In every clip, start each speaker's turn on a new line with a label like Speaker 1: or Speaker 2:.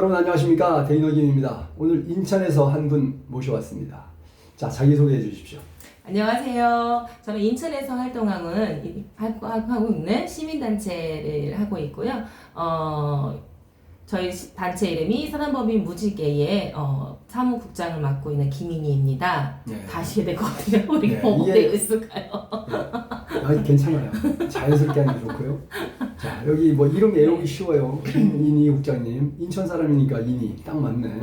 Speaker 1: 여러분 안녕하십니까, 데이너김입니다. 오늘 인천에서 한 분 모셔왔습니다. 자, 자기소개해 주십시오.
Speaker 2: 안녕하세요. 저는 인천에서 하고 있는 시민단체를 하고 있고요. 저희 단체 이름이 사단법인 무지개의 사무국장을 맡고 있는 김인희입니다.
Speaker 1: 네.
Speaker 2: 다시 해야 될 것 같아요. 우리
Speaker 1: 네,
Speaker 2: 어떻게 있을까요?
Speaker 1: 아, 괜찮아요. 자연스럽게 하는 게 좋고요. 자, 여기 뭐 이름 외우기 쉬워요. 김인희 국장님. 인천 사람이니까 인희 딱 맞네.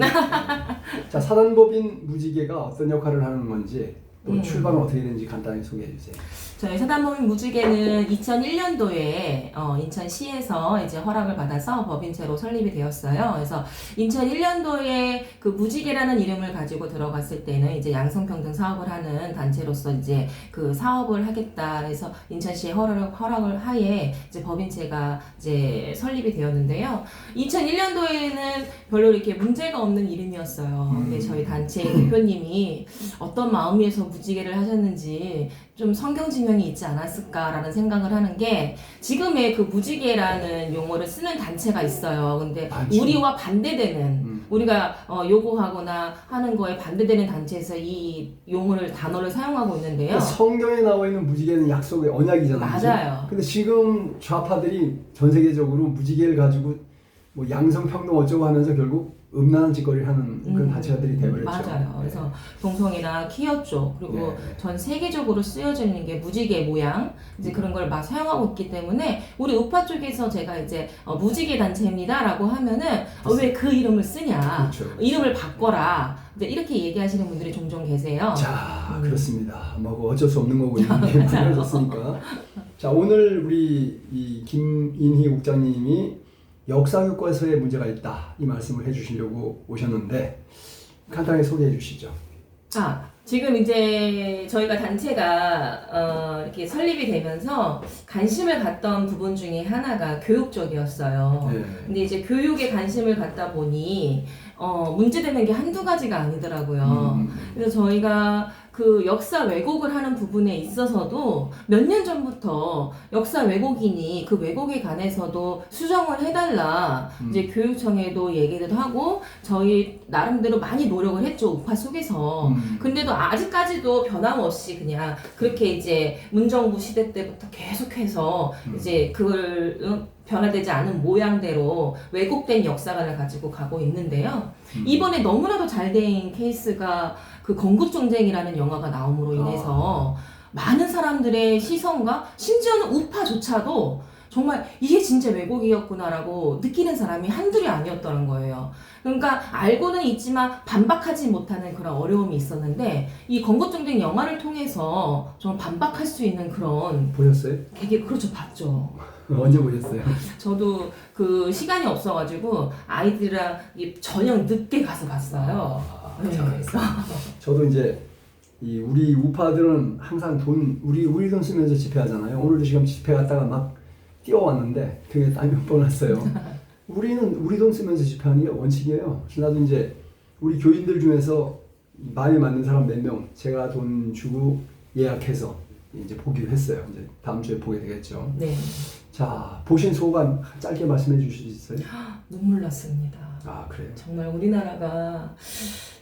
Speaker 1: 자, 사단법인 무지개가 어떤 역할을 하는 건지, 또 출발은 어떻게 되는지 간단히 소개해 주세요.
Speaker 2: 저희 사단법인 무지개는 2001년도에 인천시에서 이제 허락을 받아서 법인체로 설립이 되었어요. 그래서 2001년도에 그 무지개라는 이름을 가지고 들어갔을 때는 이제 양성평등 사업을 하는 단체로서 이제 그 사업을 하겠다 해서 인천시의 허락을 하에 이제 법인체가 이제 설립이 되었는데요. 2001년도에는 별로 이렇게 문제가 없는 이름이었어요. 근데 저희 단체 대표님이 어떤 마음에서 무지개를 하셨는지 좀 성경지명이 있지 않았을까라는 생각을 하는 게, 지금의 그 무지개라는 용어를 쓰는 단체가 있어요. 근데
Speaker 1: 많죠.
Speaker 2: 우리와 반대되는, 우리가 요구하거나 하는 거에 반대되는 단체에서 이 용어를 단어를 사용하고 있는데요.
Speaker 1: 성경에 나와 있는 무지개는 약속의 언약이잖아요.
Speaker 2: 맞아요.
Speaker 1: 근데 지금 좌파들이 전 세계적으로 무지개를 가지고 뭐 양성평등 어쩌고 하면서 결국 음란한 짓거리를 하는 그런 단체들이 되어버렸죠.
Speaker 2: 맞아요. 그래서 동성이나 퀴어 쪽, 그리고 전 세계적으로 쓰여져 있는 게 무지개 모양, 이제 그런 걸 막 사용하고 있기 때문에 우리 우파 쪽에서 제가 이제 무지개 단체입니다라고 하면은 왜 그 이름을 쓰냐,
Speaker 1: 그렇죠.
Speaker 2: 이름을 바꿔라, 이제 이렇게 얘기하시는 분들이 종종 계세요.
Speaker 1: 자, 그렇습니다. 뭐 어쩔 수 없는 거고 이게 분해졌으니까. 자, 오늘 우리 이 김인희 국장님이 역사교과서에 문제가 있다, 이 말씀을 해주시려고 오셨는데 간단하게 소개해 주시죠.
Speaker 2: 지금 이제 저희가 단체가 이렇게 설립이 되면서 관심을 갖던 부분 중에 하나가 교육 쪽이었어요.
Speaker 1: 네.
Speaker 2: 근데 이제 교육에 관심을 갖다 보니 문제되는 게 한두 가지가 아니더라고요. 그래서 저희가 그 역사 왜곡을 하는 부분에 있어서도 몇 년 전부터 역사 왜곡이니 그 왜곡에 관해서도 수정을 해달라, 이제 교육청에도 얘기를 하고 저희 나름대로 많이 노력을 했죠, 우파 속에서. 근데도 아직까지도 변함없이 그냥 그렇게 이제 문정부 시대 때부터 계속해서 이제 그걸 변화되지 않은 모양대로 왜곡된 역사관을 가지고 가고 있는데요. 이번에 너무나도 잘 된 케이스가 그 건국정쟁이라는 영화가 나옴으로 인해서 많은 사람들의 시선과 심지어는 우파조차도 정말 이게 진짜 왜곡이었구나라고 느끼는 사람이 한둘이 아니었다는 거예요. 그러니까 알고는 있지만 반박하지 못하는 그런 어려움이 있었는데, 이 건국정쟁 영화를 통해서 정말 반박할 수 있는 그런
Speaker 1: 보셨어요?
Speaker 2: 되게, 그렇죠, 봤죠.
Speaker 1: 언제 보셨어요?
Speaker 2: 저도 그 시간이 없어가지고 아이들이랑 저녁 늦게 가서 봤어요. 그래서
Speaker 1: 저도 이제 우리 우파들은 항상 우리 돈 쓰면서 집회하잖아요. 오늘도 지금 집회 갔다가 막 뛰어왔는데 그게 땀이 몇 번 왔어요. 우리는 우리 돈 쓰면서 집회하는 게 원칙이에요. 그래서 나도 이제 우리 교인들 중에서 마음에 맞는 사람 몇 명 제가 돈 주고 예약해서 이제 보기로 했어요. 이제 다음 주에 보게 되겠죠.
Speaker 2: 네.
Speaker 1: 자, 보신 소감 짧게 말씀해 주실 수 있어요?
Speaker 2: 눈물 났습니다.
Speaker 1: 그래요?
Speaker 2: 정말 우리나라가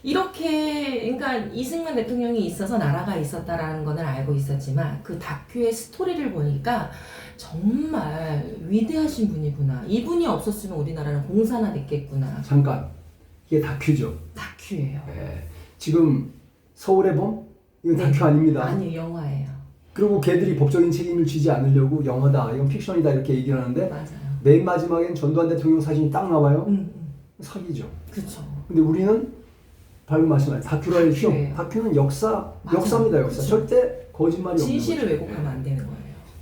Speaker 2: 이렇게, 그러니까 이승만 대통령이 있어서 나라가 있었다라는 거는 알고 있었지만 그 다큐의 스토리를 보니까 정말 위대하신 분이구나. 이분이 없었으면 우리나라는 공산화 됐겠구나.
Speaker 1: 잠깐, 이게 다큐죠?
Speaker 2: 다큐예요.
Speaker 1: 네. 지금 서울의 봄? 이건 다큐 아닙니다.
Speaker 2: 아니요, 영화예요.
Speaker 1: 그리고 걔들이 법적인 책임을 지지 않으려고 영화다, 이건 픽션이다 이렇게 얘기를 하는데,
Speaker 2: 맞아요.
Speaker 1: 맨 마지막엔 전두환 대통령 사진이 딱 나와요. 사기죠.
Speaker 2: 그렇죠.
Speaker 1: 근데 우리는 방금 말씀하신 다큐라이죠. 다큐는 역사입니다. 역사.
Speaker 2: 그쵸.
Speaker 1: 절대 거짓말이 없는
Speaker 2: 진실을
Speaker 1: 거죠.
Speaker 2: 왜곡하면 안 되는 거예요.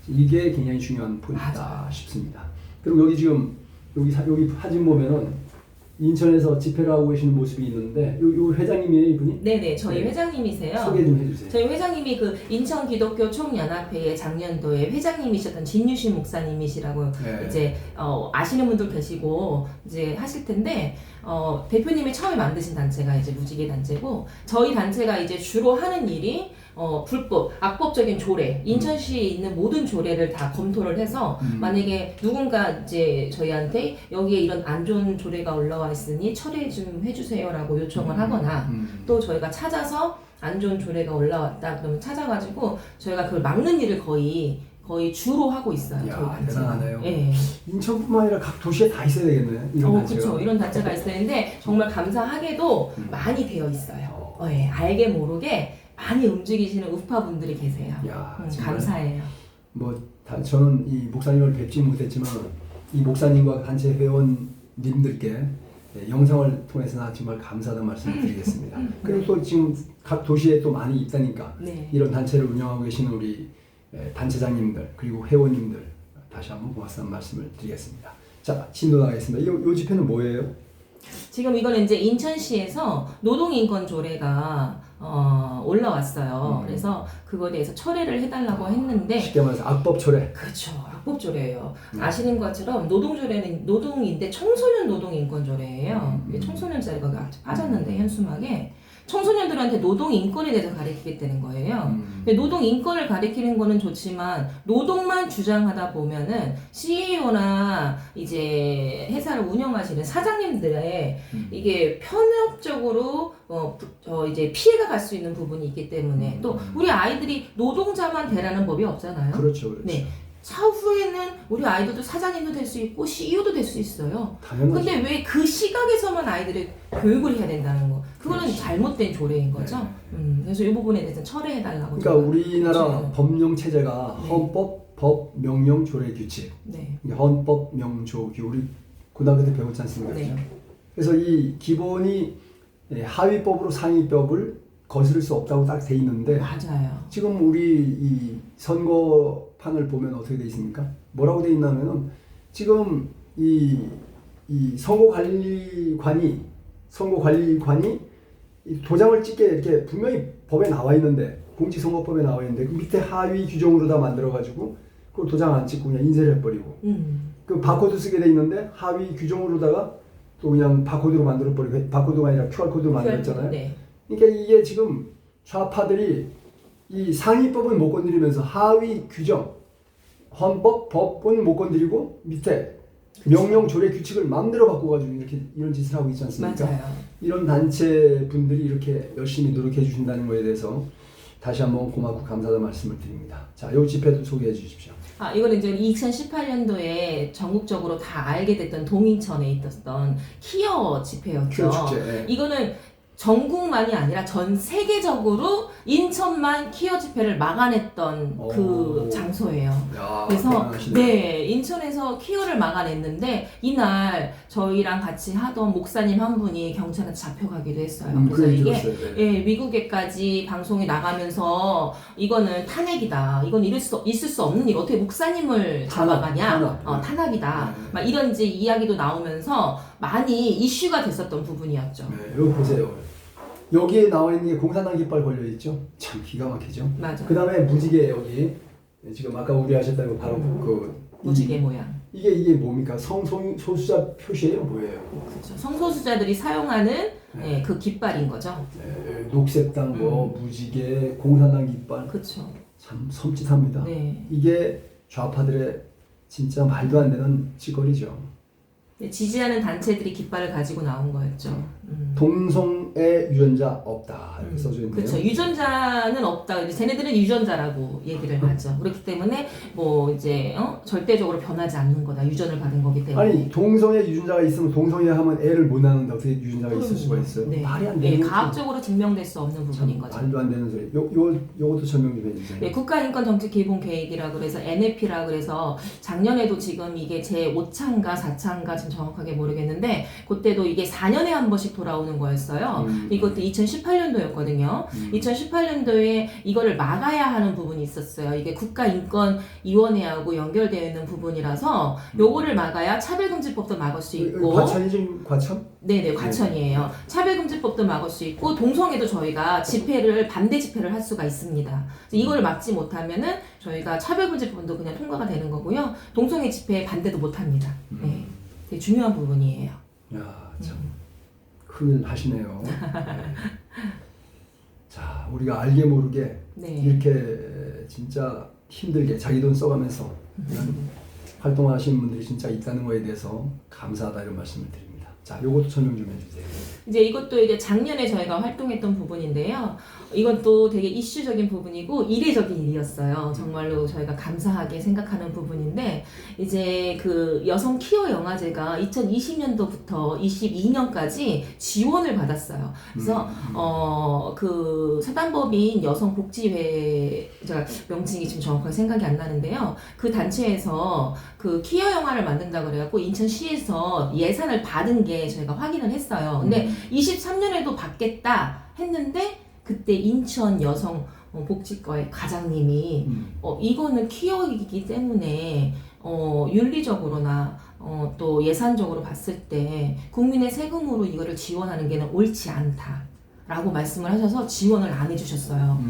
Speaker 1: 이게 굉장히 중요한 포인트다
Speaker 2: 맞아요.
Speaker 1: 싶습니다. 그리고 여기 지금 여기 사진 보면은 인천에서 집회를 하고 계시는 모습이 있는데, 요 회장님이에요, 이분이?
Speaker 2: 네네, 저희
Speaker 1: 네.
Speaker 2: 회장님이세요.
Speaker 1: 소개 좀 해주세요.
Speaker 2: 저희 회장님이 그 인천 기독교 총연합회의 작년도에 회장님이셨던 진유신 목사님이시라고 이제 아시는 분들 계시고 이제 하실 텐데, 대표님이 처음에 만드신 단체가 이제 무지개 단체고, 저희 단체가 이제 주로 하는 일이 불법, 악법적인 조례, 인천시에 있는 모든 조례를 다 검토를 해서 만약에 누군가 이제 저희한테 여기에 이런 안 좋은 조례가 올라와 있으니 철회 좀 해주세요라고 요청을 하거나 또 저희가 찾아서 안 좋은 조례가 올라왔다 그러면 찾아가지고 저희가 그걸 막는 일을 거의 주로 하고 있어요. 저희
Speaker 1: 야,
Speaker 2: 단체가.
Speaker 1: 대단하네요.
Speaker 2: 예.
Speaker 1: 인천뿐만 아니라 각 도시에 다 있어야 되겠네. 이런 단체가.
Speaker 2: 그렇죠. 이런 단체가 있어야 되는데 정말 감사하게도 많이 되어 있어요. 예, 알게 모르게 많이 움직이시는 우파분들이 계세요.
Speaker 1: 야, 정말.
Speaker 2: 감사해요.
Speaker 1: 저는 이 목사님을 뵙지 못했지만 이 목사님과 단체 회원님들께 영상을 통해서 정말 감사하다는 말씀을 드리겠습니다. 그리고 또 지금 각 도시에 또 많이 있다니까
Speaker 2: 네.
Speaker 1: 이런 단체를 운영하고 계시는 우리 단체장님들 그리고 회원님들 다시 한번 고맙다는 말씀을 드리겠습니다. 자, 진도 나가겠습니다. 이 집회는 뭐예요?
Speaker 2: 지금 이거는 이제 인천시에서 노동인권 조례가 올라왔어요. 그래서 그거에 대해서 철회를 해달라고 했는데
Speaker 1: 쉽게 말해서 악법 철회.
Speaker 2: 그렇죠. 악법 조례예요. 아시는 것처럼 노동 조례는 노동인데 청소년 노동 인권 조례예요. 청소년 자유가 빠졌는데 현수막에 청소년들한테 노동 인권에 대해서 가르치겠다는 거예요. 근데 노동 인권을 가르치는 거는 좋지만 노동만 주장하다 보면은 CEO나 이제 회사를 운영하시는 사장님들의 이게 편협적으로 이제 피해가 갈 수 있는 부분이 있기 때문에 또 우리 아이들이 노동자만 되라는 법이 없잖아요.
Speaker 1: 그렇죠, 그렇죠.
Speaker 2: 네. 차후에는 우리 아이들도 사장님도 될 수 있고 CEO도 될 수 있어요.
Speaker 1: 당연하죠.
Speaker 2: 근데 왜 그 시각에서만 아이들을 교육을 해야 된다는 거? 그거는
Speaker 1: 그렇지.
Speaker 2: 잘못된 조례인 거죠.
Speaker 1: 네.
Speaker 2: 그래서 이 부분에 대해서 철회해달라고.
Speaker 1: 그러니까 우리나라
Speaker 2: 네.
Speaker 1: 법령 체제가
Speaker 2: 네.
Speaker 1: 헌법, 법, 명령, 조례, 규칙.
Speaker 2: 네.
Speaker 1: 헌법, 명조, 규 우리 고등학교 때 배웠지 않습니까?
Speaker 2: 네.
Speaker 1: 그래서 이 기본이 하위법으로 상위법을 거스를 수 없다고 딱 돼 있는데
Speaker 2: 맞아요.
Speaker 1: 지금 우리 이 선거판을 보면 어떻게 돼 있습니까? 뭐라고 돼 있냐면은 지금 이 선거관리관이 이 도장을 찍게 이렇게 분명히 법에 나와 있는데 공직선거법에 나와 있는데 그 밑에 하위 규정으로 다 만들어 가지고 그 도장 안 찍고 그냥 인쇄를 해버리고 그 바코드 쓰게 돼 있는데 하위 규정으로다가 또 그냥 바코드로 만들어 버리고 바코드가 아니라 QR 코드로 만들었잖아요.
Speaker 2: 네.
Speaker 1: 그러니까 이게 지금 좌파들이 이 상위법은 못 건드리면서 하위 규정, 헌법, 법은 못 건드리고 밑에 명령, 조례, 규칙을 마음대로 바꿔가지고 이렇게 이런 짓을 하고 있지 않습니까?
Speaker 2: 맞아요.
Speaker 1: 이런 단체 분들이 이렇게 열심히 노력해 주신다는 것에 대해서 다시 한번 고맙고 감사하다는 말씀을 드립니다. 자, 이 집회도 소개해 주십시오.
Speaker 2: 이거는 이제 2018년도에 전국적으로 다 알게 됐던 동인천에 있었던 키어 집회였죠.
Speaker 1: 키어 축제.
Speaker 2: 이거는 전국만이 아니라 전 세계적으로 인천만 키어 집회를 막아냈던 그 장소예요.
Speaker 1: 야,
Speaker 2: 그래서
Speaker 1: 대단하시네.
Speaker 2: 네, 인천에서 키어를 막아냈는데 이날 저희랑 같이 하던 목사님 한 분이 경찰한테 잡혀가기도 했어요. 그래서
Speaker 1: 그래
Speaker 2: 이게
Speaker 1: 들었어요. 네.
Speaker 2: 예, 미국에까지 방송이 나가면서 이거는 탄핵이다. 이건 있을 수 없는 일. 어떻게 목사님을 잡아가냐? 탄압이다.
Speaker 1: 네.
Speaker 2: 막 이런 이제 이야기도 나오면서 많이 이슈가 됐었던 부분이었죠.
Speaker 1: 네, 이거 보세요. 여기에 나와 있는 게 공산당 깃발 걸려 있죠. 참 기가 막히죠.
Speaker 2: 맞아.
Speaker 1: 그 다음에 무지개 여기 지금 아까 우리 하셨다는 거 바로
Speaker 2: 무지개 모양.
Speaker 1: 이게 뭡니까? 성소수자 표시예요, 뭐예요?
Speaker 2: 그렇죠. 성소수자들이 사용하는 네, 그 깃발인 거죠.
Speaker 1: 네, 녹색당, 무지개, 공산당 깃발.
Speaker 2: 그렇죠.
Speaker 1: 참 섬찟합니다.
Speaker 2: 네.
Speaker 1: 이게 좌파들의 진짜 말도 안 되는 짓거리죠.
Speaker 2: 지지하는 단체들이 깃발을 가지고 나온 거였죠.
Speaker 1: 동성애 유전자 없다 이렇게 써져 있네요.
Speaker 2: 그렇죠. 유전자는 없다. 이제 쟤네들은 유전자라고 얘기를 하죠. 그렇기 때문에 뭐 이제 절대적으로 변하지 않는 거다. 유전을 받은 거기 때문에.
Speaker 1: 아니 동성애 유전자가 있으면 동성애 하면 애를 못 낳는다 어떻게 유전자가 있을 수가 있어요?
Speaker 2: 네.
Speaker 1: 말이 안 되는
Speaker 2: 네, 과학적으로 증명될 수 없는 부분인 거죠.
Speaker 1: 말도 안 되는 소리. 요것도 설명 좀 해주세요.
Speaker 2: 네, 국가인권정책기본계획이라 그래서 NFP라 그래서 작년에도 지금 이게 제 5차인가 4차인가 지금 정확하게 모르겠는데 그때도 이게 4년에 한 번씩 돌아오는 거였어요. 이것도 2018년도였거든요. 2018년도에 이거를 막아야 하는 부분이 있었어요. 이게 국가인권위원회하고 연결되어 있는 부분이라서 요거를 막아야 차별금지법도 막을 수 있고
Speaker 1: 과천이죠? 과천?
Speaker 2: 네네, 과천이에요. 차별금지법도 막을 수 있고 동성애도 저희가 반대 집회를 할 수가 있습니다. 이거를 막지 못하면은 저희가 차별금지법도 그냥 통과가 되는 거고요. 동성애 집회에 반대도 못합니다. 네, 되게 중요한 부분이에요.
Speaker 1: 야, 참 큰일 하시네요. 네. 자, 우리가 알게 모르게
Speaker 2: 네.
Speaker 1: 이렇게 진짜 힘들게 자기 돈 써가면서 이런 활동을 하시는 분들이 진짜 있다는 거에 대해서 감사하다 이런 말씀을 드립니다. 자, 요것도 설명 좀 해주세요.
Speaker 2: 이제 이것도 이제 작년에 저희가 활동했던 부분인데요. 이건 또 되게 이슈적인 부분이고 이례적인 일이었어요. 정말로 저희가 감사하게 생각하는 부분인데 이제 그 여성 키어 영화제가 2020년도부터 22년까지 지원을 받았어요. 그래서 그 사단법인 여성복지회 제가 명칭이 지금 정확하게 생각이 안 나는데요. 그 단체에서 그 키어 영화를 만든다 그래갖고 인천시에서 예산을 받은 게 저희가 확인을 했어요. 근데 23년에도 받겠다 했는데 그때 인천 여성 복지과의 과장님이 이거는 키어이기 때문에 윤리적으로나 또 예산적으로 봤을 때 국민의 세금으로 이거를 지원하는 게 옳지 않다라고 말씀을 하셔서 지원을 안 해주셨어요.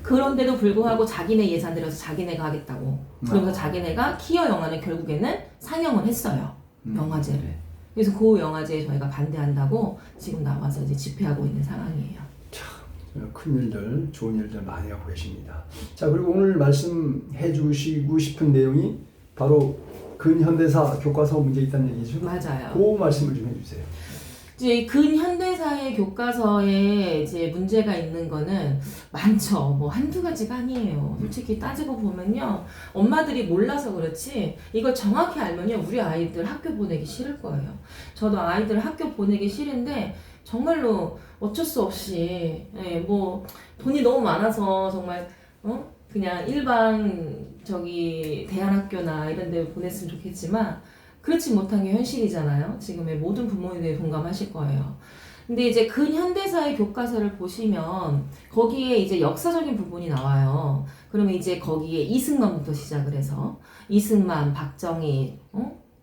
Speaker 2: 그런데도 불구하고 자기네 예산 들여서 자기네가 하겠다고 그러면서 자기네가 키어 영화는 결국에는 상영을 했어요. 영화제를. 그래서 그 영화제에 저희가 반대한다고 지금 나와서 이제 집회하고 있는 상황이에요.
Speaker 1: 큰 일들, 좋은 일들 많이 하고 계십니다. 자, 그리고 오늘 말씀해 주시고 싶은 내용이 바로 근현대사 교과서 문제 있다는 얘기죠?
Speaker 2: 맞아요.
Speaker 1: 그 말씀을 좀 해주세요.
Speaker 2: 이제 근현대사의 교과서에 이제 문제가 있는 거는 많죠. 뭐 한두 가지가 아니에요. 솔직히 따지고 보면요. 엄마들이 몰라서 그렇지 이걸 정확히 알면요. 우리 아이들 학교 보내기 싫을 거예요. 저도 아이들 학교 보내기 싫은데 정말로 어쩔 수 없이 뭐 돈이 너무 많아서 정말 그냥 일반 대안학교나 이런 데 보냈으면 좋겠지만 그렇지 못한 게 현실이잖아요. 지금의 모든 부모님들이 동감하실 거예요. 근데 이제 근현대사의 교과서를 보시면 거기에 이제 역사적인 부분이 나와요. 그러면 이제 거기에 이승만부터 시작을 해서 이승만, 박정희,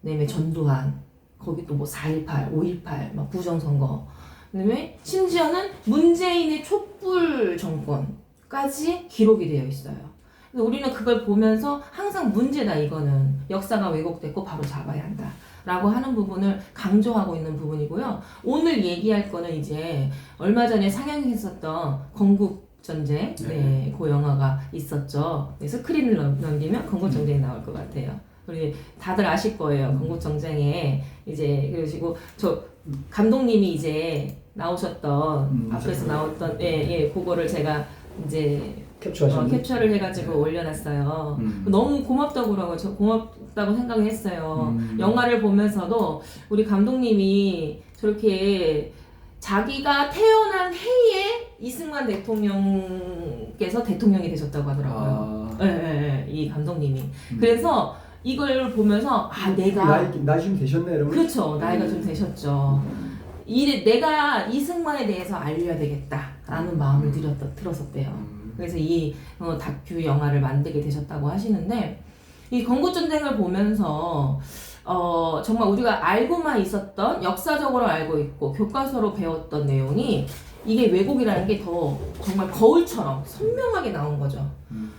Speaker 2: 그다음에 전두환, 거기 또 뭐 4.18, 5.18, 막 부정선거, 그다음에 심지어는 문재인의 촛불 정권까지 기록이 되어 있어요. 그래서 우리는 그걸 보면서 항상 문제다 이거는 역사가 왜곡됐고 바로 잡아야 한다 라고 하는 부분을 강조하고 있는 부분이고요. 오늘 얘기할 거는 이제 얼마 전에 상영했었던 건국전쟁 그 영화가 있었죠. 스크린을 넘기면 건국전쟁이 나올 것 같아요. 우리 다들 아실 거예요. 건국전쟁에 이제 그러시고 저 감독님이 이제 나오셨던 앞에서 나왔던 그거를 제가 이제 캡처를 해가지고 올려놨어요. 너무 고맙다고 그러고 저 고맙다고 생각을 했어요. 영화를 보면서도 우리 감독님이 저렇게 자기가 태어난 해에 이승만 대통령께서 대통령이 되셨다고 하더라고요. 이 감독님이. 그래서 이걸 보면서 내가
Speaker 1: 나이 좀 되셨네 여러분.
Speaker 2: 그렇죠. 나이가 좀 되셨죠. 내가 이승만에 대해서 알려야 되겠다라는 마음을 들었었대요. 그래서 이 다큐 영화를 만들게 되셨다고 하시는데 이 건국전쟁을 보면서 정말 우리가 알고만 있었던 역사적으로 알고 있고 교과서로 배웠던 내용이 이게 왜곡이라는 게 더 정말 거울처럼 선명하게 나온 거죠.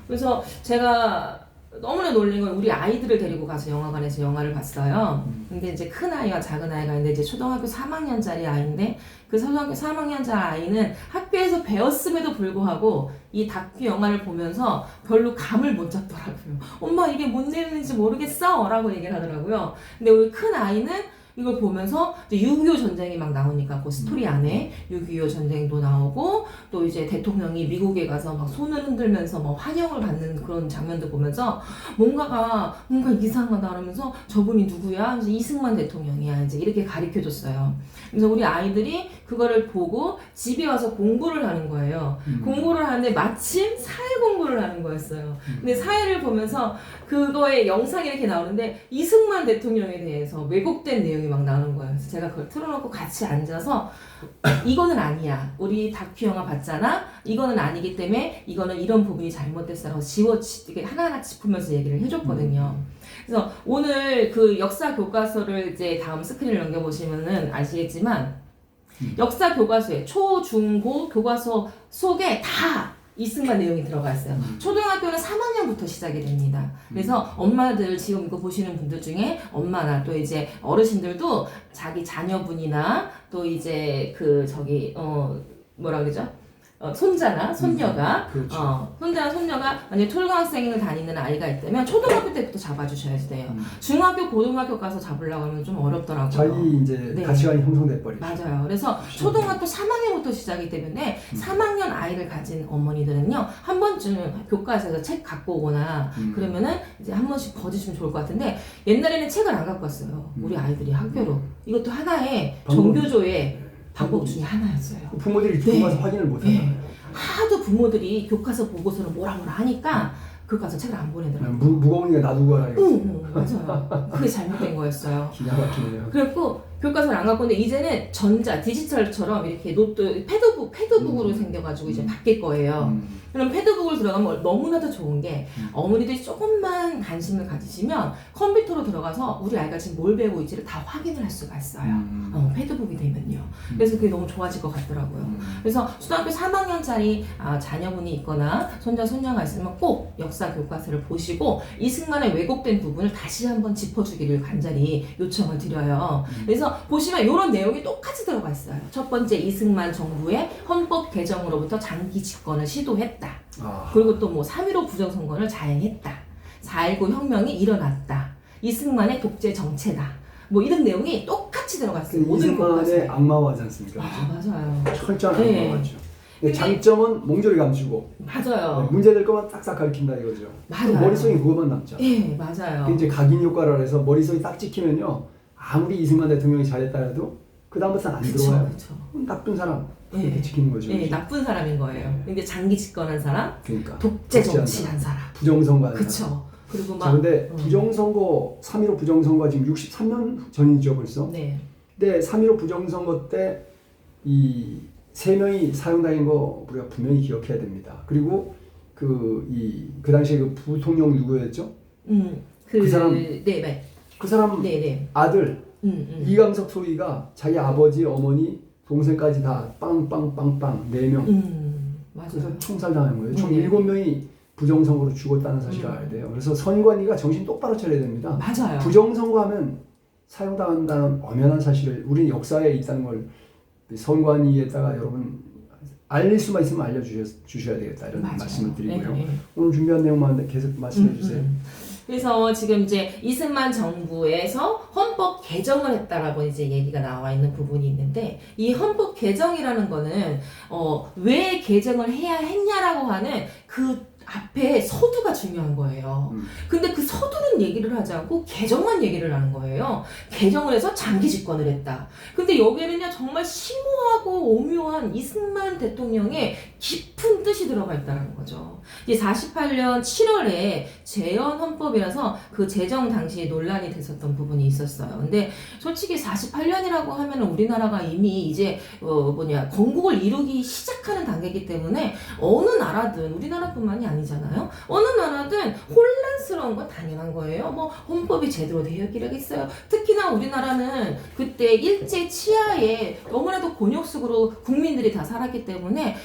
Speaker 2: 그래서 제가 너무나 놀린 건 우리 아이들을 데리고 가서 영화관에서 영화를 봤어요. 근데 이제 큰 아이와 작은 아이가 있는데 이제 초등학교 3학년짜리 아이인데 그 초등학교 3학년짜리 아이는 학교에서 배웠음에도 불구하고 이 다큐 영화를 보면서 별로 감을 못 잡더라고요. 엄마 이게 뭔 내용인지 모르겠어 라고 얘기를 하더라고요. 근데 우리 큰 아이는 이걸 보면서 6.25 전쟁이 막 나오니까 그 스토리 안에 6.25 전쟁도 나오고 또 이제 대통령이 미국에 가서 막 손을 흔들면서 막 환영을 받는 그런 장면도 보면서 뭔가 이상하다 그러면서 저분이 누구야? 그래서 이승만 대통령이야. 이제 이렇게 가르쳐 줬어요. 그래서 우리 아이들이 그거를 보고 집에 와서 공부를 하는 거예요. 공부를 하는데 마침 사회 공부를 하는 거였어요. 근데 사회를 보면서 그거의 영상이 이렇게 나오는데 이승만 대통령에 대해서 왜곡된 내용이 막 나오는 거예요. 그래서 제가 그걸 틀어놓고 같이 앉아서 이거는 아니야. 우리 다큐 영화 봤잖아. 이거는 아니기 때문에 이거는 이런 부분이 잘못됐어라고 이렇게 하나하나 짚으면서 얘기를 해줬거든요. 그래서 오늘 그 역사 교과서를 이제 다음 스크린을 넘겨보시면은 아시겠지만 역사 교과서에 초, 중, 고 교과서 속에 다 이승만 내용이 들어가 있어요. 초등학교는 3학년부터 시작이 됩니다. 그래서 엄마들 지금 이거 보시는 분들 중에 엄마나 또 이제 어르신들도 자기 자녀분이나 또 이제 뭐라 그러죠? 손자나 손녀가
Speaker 1: 그렇죠.
Speaker 2: 손자나 손녀가 만약에 초등학생을 다니는 아이가 있다면 초등학교 때부터 잡아주셔야 돼요. 중학교, 고등학교 가서 잡으려고 하면 좀 어렵더라고요.
Speaker 1: 자기 이제
Speaker 2: 네.
Speaker 1: 가치관이 형성돼 버리죠.
Speaker 2: 맞아요. 그래서 초등학교 3학년부터 시작이기 때문에 3학년 아이를 가진 어머니들은요 한 번쯤 교과서에서 책 갖고 오거나 그러면은 이제 한 번씩 거주시면 좋을 것 같은데 옛날에는 책을 안 갖고 왔어요. 우리 아이들이 학교로. 이것도 하나의 정교조의 방법 중에 하나였어요.
Speaker 1: 부모들이 듣고 가서 확인을 못 하잖아요.
Speaker 2: 네. 하도 부모들이 교과서 보고서는 뭐라 하니까 교과서 책을 안 보내더라고요.
Speaker 1: 무거우니까 놔두고 가라 이거.
Speaker 2: 맞아요. 그게 잘못된 거였어요.
Speaker 1: 기가 막히네요.
Speaker 2: 그래갖고 교과서를 안 갖고 있는데 이제는 디지털처럼 이렇게 노트, 패드북으로 생겨가지고 이제 바뀔 거예요. 그럼 패드북으로 들어가면 너무나도 좋은 게 어머니들이 조금만 관심을 가지시면 컴퓨터로 들어가서 우리 아이가 지금 뭘 배우고 있지를 다 확인을 할 수가 있어요. 패드북이 되면요. 그래서 그게 너무 좋아질 것 같더라고요. 그래서 초등학교 3학년짜리 자녀분이 있거나 손자, 손녀가 있으면 꼭 역사 교과서를 보시고 이승만의 왜곡된 부분을 다시 한번 짚어주기를 간절히 요청을 드려요. 그래서 보시면 이런 내용이 똑같이 들어가 있어요. 첫 번째, 이승만 정부의 헌법 개정으로부터 장기 집권을 시도했다. 그리고 또 뭐 3.15 부정선거를 자행했다. 4.19 혁명이 일어났다. 이승만의 독재 정체다. 뭐 이런 내용이 똑같이 들어가 있어요. 모든
Speaker 1: 이승만의
Speaker 2: 교과서에.
Speaker 1: 악마화지 않습니까?
Speaker 2: 맞아요.
Speaker 1: 철저한
Speaker 2: 네.
Speaker 1: 악마화죠. 근데 장점은 몽졸이 감추고
Speaker 2: 맞아요.
Speaker 1: 문제될 것만 딱딱 가르친다 이거죠.
Speaker 2: 맞아요.
Speaker 1: 머릿속에 그것만 남죠.
Speaker 2: 예, 맞아요.
Speaker 1: 그 이제 각인 효과라 해서 머릿속이 딱 찍히면요. 아무리 이승만 대통령이 잘했다 해도 그 다음부터는 안 들어와요.
Speaker 2: 그쵸.
Speaker 1: 나쁜 사람 이렇게
Speaker 2: 예.
Speaker 1: 찍히는 거죠.
Speaker 2: 예, 나쁜 사람인 거예요. 근데 장기 집권한 사람,
Speaker 1: 그러니까
Speaker 2: 독재
Speaker 1: 독재한
Speaker 2: 정치한 사람.
Speaker 1: 부정선거한 사람.
Speaker 2: 그쵸. 그리고 막.
Speaker 1: 자, 근데 부정선거 3.15 부정선거 지금 63년 전이죠 벌써.
Speaker 2: 네.
Speaker 1: 근데 3.15 부정선거 때 이 3명이 사형당한 거 우리가 분명히 기억해야 됩니다. 그리고 그 당시에 그 부통령 누구였죠? 그 사람.
Speaker 2: 네.
Speaker 1: 그 사람
Speaker 2: 네.
Speaker 1: 아들 이강석 소위가 자기 아버지, 어머니, 동생까지 다 빵빵빵빵 4명.
Speaker 2: 맞아요.
Speaker 1: 그래서 총살당한 거예요. 총
Speaker 2: 네.
Speaker 1: 7명이 부정선거로 죽었다는 사실을 알아야 돼요. 그래서 선관위가 정신 똑바로 차려야 됩니다.
Speaker 2: 맞아요.
Speaker 1: 부정선거하면 사용당한다는 엄연한 사실을 우리는 역사에 있다는 걸 선관위에다가 여러분 알릴 수만 있으면 알려주셔야 되겠다 이런
Speaker 2: 맞아요.
Speaker 1: 말씀을 드리고요.
Speaker 2: 네.
Speaker 1: 오늘 준비한 내용만 계속 말씀해 주세요.
Speaker 2: 그래서 지금 이제 이승만 정부에서 헌법 개정을 했다라고 이제 얘기가 나와 있는 부분이 있는데 이 헌법 개정이라는 거는 왜 개정을 해야 했냐라고 하는 그 앞에 서두가 중요한 거예요. 근데 그 서두는 얘기를 하지 않고 개정만 얘기를 하는 거예요. 개정을 해서 장기 집권을 했다. 근데 여기에는요 정말 심오하고 오묘한 이승만 대통령의 깊은 뜻이 들어가 있다는 거죠. 이제 48년 7월에 재헌 헌법이라서 그 제정 당시에 논란이 됐었던 부분이 있었어요. 근데 솔직히 48년이라고 하면 우리나라가 이미 이제 건국을 이루기 시작하는 단계이기 때문에 어느 나라든 우리나라뿐만이 아니잖아요. 어느 나라든 혼란스러운 건 당연한 거예요. 뭐 헌법이 제대로 되어 있겠어요. 특히나 우리나라는 그때 일제 치하에 너무나도 곤욕스러워 국민들이 다 살았기 때문에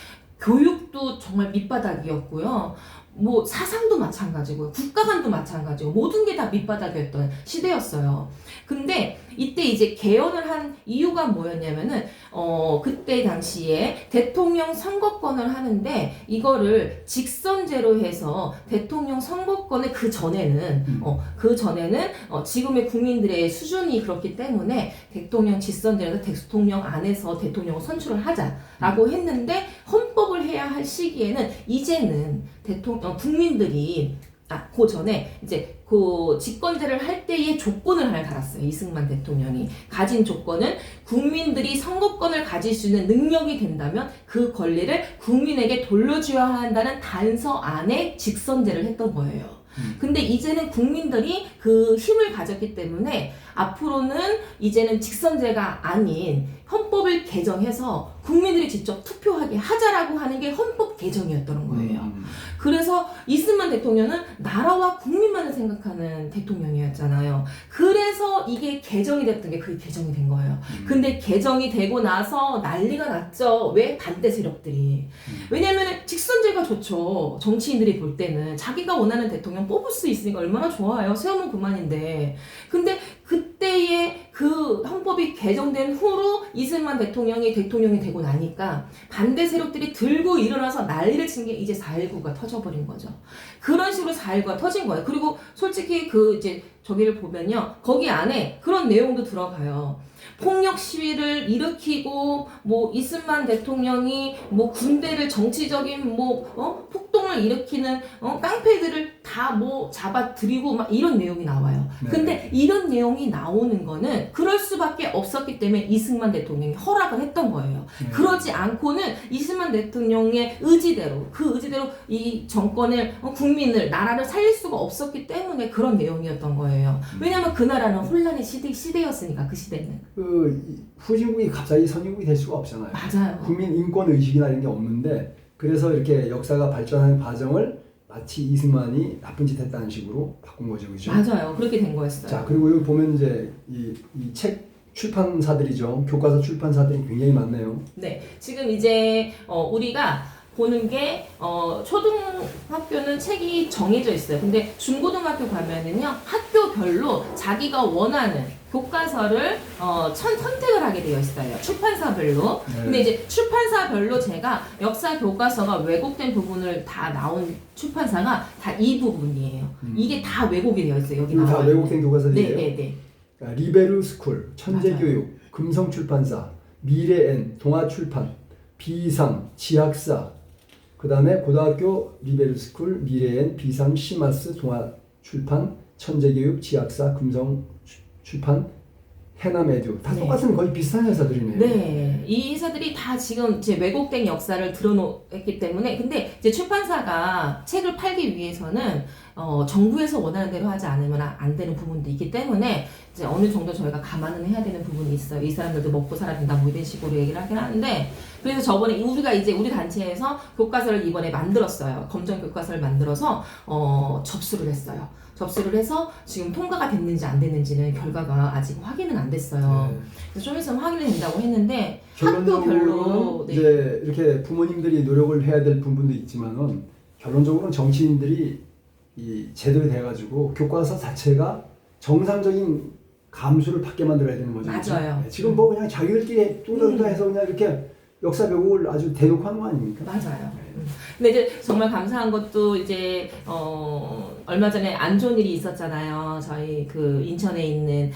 Speaker 2: 교육도 정말 밑바닥이었고요. 뭐 사상도 마찬가지고요. 국가관도 마찬가지고 모든 게 다 밑바닥이었던 시대였어요. 근데 이때 이제 개헌을 한 이유가 뭐였냐면은 그때 당시에 대통령 선거권을 하는데 이거를 직선제로 해서 대통령 선거권을 그 전에는 지금의 국민들의 수준이 그렇기 때문에 대통령 직선제에서 대통령 안에서 대통령을 선출을 하자라고 했는데 헌법을 해야 할 시기에는 이제는 국민들이 그 전에 이제 그 집권제를 할 때의 조건을 하나 달았어요. 이승만 대통령이 가진 조건은 국민들이 선거권을 가질 수 있는 능력이 된다면 그 권리를 국민에게 돌려줘야 한다는 단서 안에 직선제를 했던 거예요. 근데 이제는 국민들이 그 힘을 가졌기 때문에 앞으로는 이제는 직선제가 아닌 헌법을 개정해서 국민들이 직접 투표하게 하자라고 하는 게 헌법 개정이었던 거예요. 그래서 이승만 대통령은 나라와 국민만을 생각하는 대통령이었잖아요. 그래서 이게 개정이 됐던 게 그게 개정이 된 거예요. 근데 개정이 되고 나서 난리가 났죠. 왜? 반대 세력들이. 왜냐면 직선제가 좋죠. 정치인들이 볼 때는 자기가 원하는 대통령 뽑을 수 있으니까 얼마나 좋아요. 세우면 그만인데. 근데 그때의 그 헌법이 개정된 후로 이승만 대통령이 되고 나니까 반대 세력들이 들고 일어나서 난리를 친 게 이제 4.19가 터져버린 거죠. 그런 식으로 4.19가 터진 거예요. 그리고 솔직히 그 이제 저기를 보면요. 거기 안에 그런 내용도 들어가요. 폭력 시위를 일으키고 뭐 이승만 대통령이 뭐 군대를 정치적인 폭동을 일으키는 깡패들을 다 뭐 잡아들이고 막 이런 내용이 나와요.
Speaker 1: 네.
Speaker 2: 근데 이런 내용이 나오는 거는 그럴 수밖에 없었기 때문에 이승만 대통령이 허락을 했던 거예요.
Speaker 1: 네.
Speaker 2: 그러지 않고는 이승만 대통령의 의지대로 그 의지대로 이 정권을 국민을 나라를 살릴 수가 없었기 때문에 그런 내용이었던 거예요. 왜냐하면 그 나라는 혼란의 시대였으니까 그 시대는.
Speaker 1: 후진국이 갑자기 선진국이 될 수가 없잖아요.
Speaker 2: 맞아요.
Speaker 1: 국민 인권 의식이나 이런 게 없는데 그래서 이렇게 역사가 발전하는 과정을 마치 이승만이 나쁜 짓 했다는 식으로 바꾼 거죠, 그죠?
Speaker 2: 맞아요. 그렇게 된 거였어요.
Speaker 1: 자, 그리고 여기 보면 이제 이 책 출판사들이죠. 교과서 출판사들이 굉장히 많네요.
Speaker 2: 네, 지금 이제 우리가 보는 게 초등학교는 책이 정해져 있어요. 근데 중고등학교 가면은요 학교별로 자기가 원하는 교과서를 선택을 하게 되어 있어요. 출판사별로.
Speaker 1: 네.
Speaker 2: 근데 이제 출판사별로 제가 역사 교과서가 왜곡된 부분을 다 나온 출판사가 다 이 부분이에요. 이게 다 왜곡이 되어 있어요. 여기
Speaker 1: 다
Speaker 2: 나와.
Speaker 1: 외국생 교과서들이에요.
Speaker 2: 네.
Speaker 1: 그러니까 리베르 스쿨, 천재교육, 금성출판사, 미래엔, 동아출판, 비상, 지학사, 그 다음에 고등학교 리베르 스쿨, 미래엔, 비상, 시마스, 동아출판, 천재교육, 지학사, 금성출판, 해남에듀 다
Speaker 2: 네.
Speaker 1: 똑같은 거의 비슷한 회사들이네요.
Speaker 2: 네, 이 회사들이 다 지금 이제 왜곡된 역사를 드러냈기 때문에 근데 이제 출판사가 책을 팔기 위해서는 정부에서 원하는 대로 하지 않으면 안 되는 부분도 있기 때문에 이제 어느 정도 저희가 감안은 해야 되는 부분이 있어요. 이 사람들도 먹고 살아야 된다 뭐 이런 식으로 얘기를 하긴 하는데 그래서 저번에 우리가 이제 우리 단체에서 교과서를 이번에 만들었어요. 검정 교과서를 만들어서 접수를 했어요. 접수를 해서 지금 통과가 됐는지 안 됐는지는 결과가 아직 확인은 안 됐어요.
Speaker 1: 네.
Speaker 2: 그래서 좀 있으면 확인이 된다고 했는데
Speaker 1: 결론적으로는
Speaker 2: 학교별로
Speaker 1: 이제 이렇게 부모님들이 노력을 해야 될 부분도 있지만은 결론적으로는 정치인들이 이 제대로 돼가지고 교과서 자체가 정상적인 감수를 받게 만들어야 되는 거죠.
Speaker 2: 맞아요.
Speaker 1: 네, 지금 뭐 그냥 자기들끼리 뚱뚱뚱 해서 그냥 이렇게 역사 왜곡을 아주 대놓고 하는 거 아닙니까?
Speaker 2: 맞아요. 근데 이제 정말 감사한 것도 이제 얼마 전에 안 좋은 일이 있었잖아요. 저희 그 인천에 있는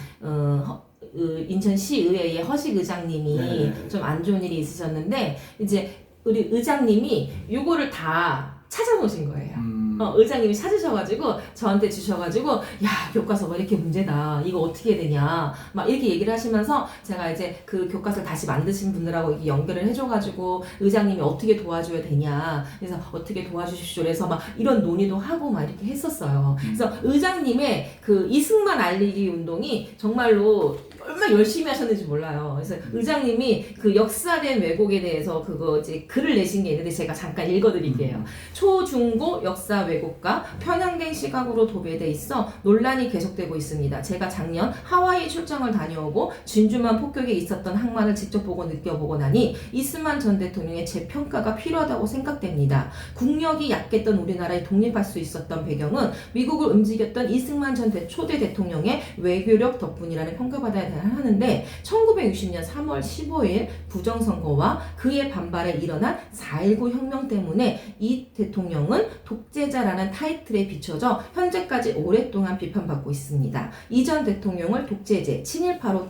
Speaker 2: 인천시의회의 허식 의장님이
Speaker 1: 네.
Speaker 2: 좀 안 좋은 일이 있으셨는데 이제 우리 의장님이 요거를 다 찾아놓으신 거예요. 의장님이 찾으셔가지고 저한테 주셔가지고 야 교과서가 이렇게 문제다 이거 어떻게 해야 되냐 막 이렇게 얘기를 하시면서 제가 이제 그 교과서를 다시 만드신 분들하고 이렇게 연결을 해줘가지고 의장님이 어떻게 도와줘야 되냐 그래서 어떻게 도와주십시오 그래서 막 이런 논의도 하고 막 이렇게 했었어요. 그래서 의장님의 그 이승만 알리기 운동이 정말로 얼마나 열심히 하셨는지 몰라요. 그래서 의장님이 그 역사된 왜곡에 대해서 그거 이제 글을 내신 게 있는데 제가 잠깐 읽어드릴게요. 초중고 역사 왜곡과 편향된 시각으로 도배돼 있어 논란이 계속되고 있습니다. 제가 작년 하와이 출장을 다녀오고 진주만 폭격에 있었던 항만을 직접 보고 느껴보고 나니 이승만 전 대통령의 재평가가 필요하다고 생각됩니다. 국력이 약했던 우리나라에 독립할 수 있었던 배경은 미국을 움직였던 이승만 전 초대 대통령의 외교력 덕분이라는 평가받아야 하는데 1960년 3월 15일 부정선거와 그의 반발에 일어난 4.19 혁명 때문에 이 대통령은 독재자라는 타이틀에 비춰져 현재까지 오랫동안 비판받고 있습니다. 이전 대통령을 독재제, 친일파로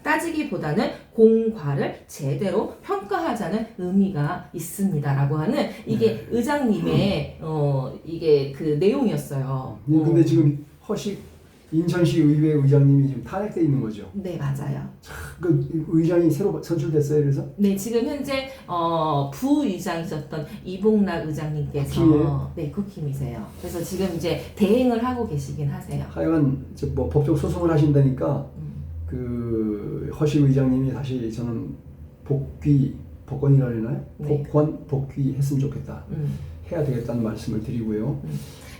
Speaker 2: 따지기보다는 공과를 제대로 평가하자는 의미가 있습니다라고 하는 이게 의장님의 이게 그 내용이었어요.
Speaker 1: 근데 지금 허식 인천시 의회 의장님이 지금 탄핵돼 있는 거죠.
Speaker 2: 네 맞아요.
Speaker 1: 그 의장이 새로 선출됐어요, 그래서?
Speaker 2: 네 지금 현재 부의장이셨던 이봉락 의장님께서
Speaker 1: 국힘이에요?
Speaker 2: 네 국힘이세요. 그래서 지금 이제 대행을 하고 계시긴 하세요.
Speaker 1: 하여간 이제 뭐 법적 소송을 하신다니까 그 허식 의장님이 다시 저는 복권이라 그러나요?
Speaker 2: 네.
Speaker 1: 복귀했으면 좋겠다. 해야 되겠다는 말씀을 드리고요.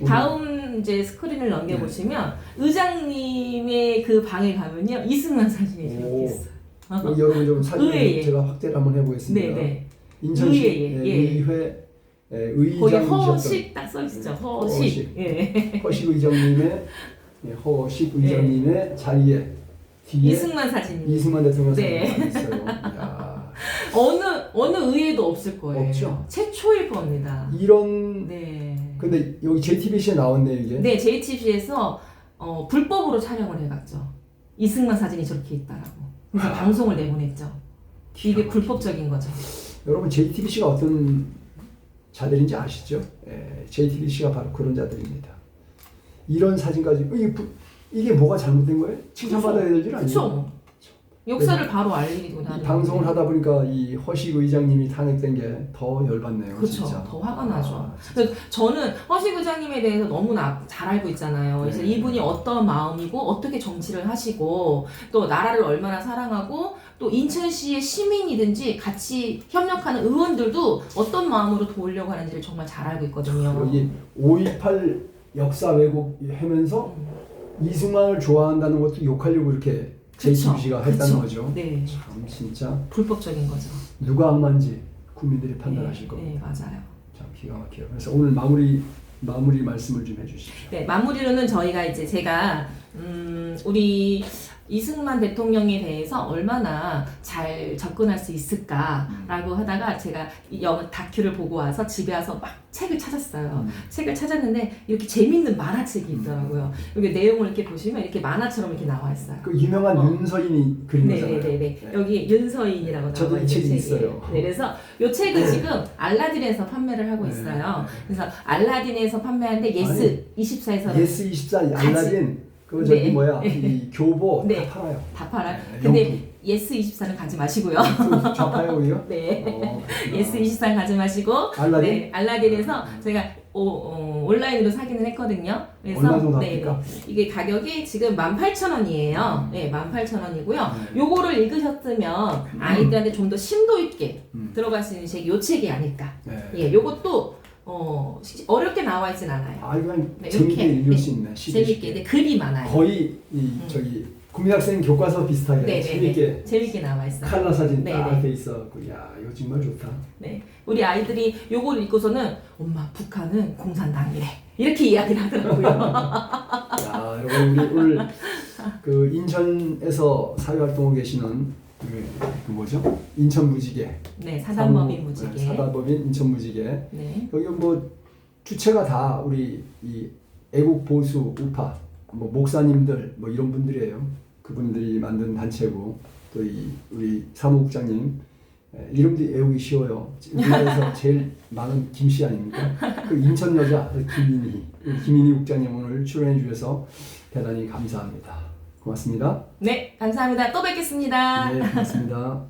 Speaker 2: 다음 이제 스크린을 넘겨보시면 의장님의 그 방에 가면요 이승만 사진이 이렇게 있어요.
Speaker 1: 여기 여러분 좀 사진을
Speaker 2: 의회에.
Speaker 1: 제가 확대를 한번 해보겠습니다.
Speaker 2: 네네.
Speaker 1: 인천시
Speaker 2: 의회에, 예.
Speaker 1: 의회
Speaker 2: 거기
Speaker 1: 의장이셨던
Speaker 2: 허식 딱 써있죠. 허식. 예.
Speaker 1: 허식 의장님의 예, 허식 의장님의 자리에 뒤에
Speaker 2: 이승만 사진이
Speaker 1: 이승만 대통령
Speaker 2: 네.
Speaker 1: 사진이 있어요. 야,
Speaker 2: 어느 의회도 없을 거예요.
Speaker 1: 없죠.
Speaker 2: 최초일 겁니다.
Speaker 1: 이런
Speaker 2: 네.
Speaker 1: 근데 여기 JTBC에 나왔네요 이게.
Speaker 2: 네, JTBC에서 불법으로 촬영을 해갔죠. 이승만 사진이 저렇게 있다라고. 그래서 방송을 내보냈죠. 이게 불법적인 거죠.
Speaker 1: 여러분 JTBC가 어떤 자들인지 아시죠? 예, JTBC가 바로 그런 자들입니다. 이런 사진까지 이게 뭐가 잘못된 거예요? 칭찬받아야 될 일 아니에요?
Speaker 2: 그렇죠. 역사를 바로 알리고
Speaker 1: 이
Speaker 2: 다니는
Speaker 1: 방송을 하다 보니까 이 허식 의장님이 탄핵된 게 더 열받네요.
Speaker 2: 그렇죠.
Speaker 1: 진짜.
Speaker 2: 더 화가 나죠.
Speaker 1: 아,
Speaker 2: 그래서 저는 허식 의장님에 대해서 너무나 잘 알고 있잖아요. 그래서
Speaker 1: 네.
Speaker 2: 이분이 어떤 마음이고 어떻게 정치를 하시고 또 나라를 얼마나 사랑하고 또 인천시의 시민이든지 같이 협력하는 의원들도 어떤 마음으로 도우려고 하는지를 정말 잘 알고 있거든요.
Speaker 1: 여기 5.18 역사 왜곡 하면서 이승만을 좋아한다는 것도 욕하려고 이렇게 JTBC가 했다는 거죠.
Speaker 2: 네.
Speaker 1: 참 진짜
Speaker 2: 불법적인 거죠.
Speaker 1: 누가 악마인지 국민들이 판단하실 겁니다.
Speaker 2: 네, 맞아요.
Speaker 1: 참 기가 막혀요. 그래서 오늘 마무리 말씀을 좀 해주십시오.
Speaker 2: 네, 마무리로는 저희가 이제 제가 우리 이승만 대통령에 대해서 얼마나 잘 접근할 수 있을까라고 하다가 제가 이 다큐를 보고 와서 집에 와서 막 책을 찾았어요. 책을 찾았는데 이렇게 재밌는 만화책이 있더라고요. 여기 내용을 이렇게 보시면 이렇게 만화처럼 이렇게 나와 있어요.
Speaker 1: 그 유명한 윤서인이 그린 거잖아요.
Speaker 2: 네네네. 여기 윤서인이라고 나와
Speaker 1: 저도 이
Speaker 2: 있는
Speaker 1: 책이
Speaker 2: 책이에요.
Speaker 1: 있어요.
Speaker 2: 네, 그래서 이 책은 지금 알라딘에서 판매를 하고 있어요. 그래서 알라딘에서 판매하는데 예스 24에서
Speaker 1: 예스 24 알라딘 그 저기
Speaker 2: 네.
Speaker 1: 뭐야 이 교보
Speaker 2: 네.
Speaker 1: 다 팔아요.
Speaker 2: 다 팔아요.
Speaker 1: 네,
Speaker 2: 근데 예스 24는 가지 마시고요.
Speaker 1: 좌파요 우리가?
Speaker 2: 네.
Speaker 1: 그렇구나.
Speaker 2: 예스 24 가지 마시고
Speaker 1: 알라딘?
Speaker 2: 네, 알라딘에서 제가 온라인으로 사기는 했거든요. 그래서
Speaker 1: 얼마 정도
Speaker 2: 네,
Speaker 1: 합니까?
Speaker 2: 이게 가격이 지금 18,000원이에요. 네, 18,000원이고요. 요거를 읽으셨으면 아이들한테 좀 더 심도 있게 들어갈 수 있는 책이 요 책이 아닐까.
Speaker 1: 네.
Speaker 2: 예, 요것도 어렵게 나와 있진 않아요.
Speaker 1: 아 그냥
Speaker 2: 네,
Speaker 1: 재밌게
Speaker 2: 이렇게,
Speaker 1: 읽을
Speaker 2: 네,
Speaker 1: 수 있네. 쉽게,
Speaker 2: 재밌게.
Speaker 1: 쉽게.
Speaker 2: 네, 글이 많아요.
Speaker 1: 거의 이 저기 국민학생 교과서 비슷하게
Speaker 2: 네, 네,
Speaker 1: 재밌게
Speaker 2: 네. 재밌게 나와 있어요.
Speaker 1: 칼라 사진
Speaker 2: 네,
Speaker 1: 딱
Speaker 2: 네.
Speaker 1: 돼 있어갖고 야 이거 정말 좋다.
Speaker 2: 네, 우리 아이들이 요거를 읽고서는 엄마 북한은 공산당이래 이렇게 이야기를 하더라고요.
Speaker 1: 야 여러분 우리 오늘 그 인천에서 사회활동하고 계시는 그 뭐죠? 인천 무지개.
Speaker 2: 네, 사단법인 무지개.
Speaker 1: 사단법인 인천 무지개.
Speaker 2: 네,
Speaker 1: 여기 뭐 주체가 다 우리 이 애국 보수 우파 뭐 목사님들 뭐 이런 분들이에요. 그분들이 만든 단체고 또 이 우리 사무국장님 이름도 외우기 쉬워요. 우리나라에서 제일 많은 김씨 아닙니까? 그 인천 여자 김인희 국장님 오늘 출연해 주셔서 대단히 감사합니다. 고맙습니다.
Speaker 2: 네, 감사합니다. 또 뵙겠습니다.
Speaker 1: 네, 고맙습니다.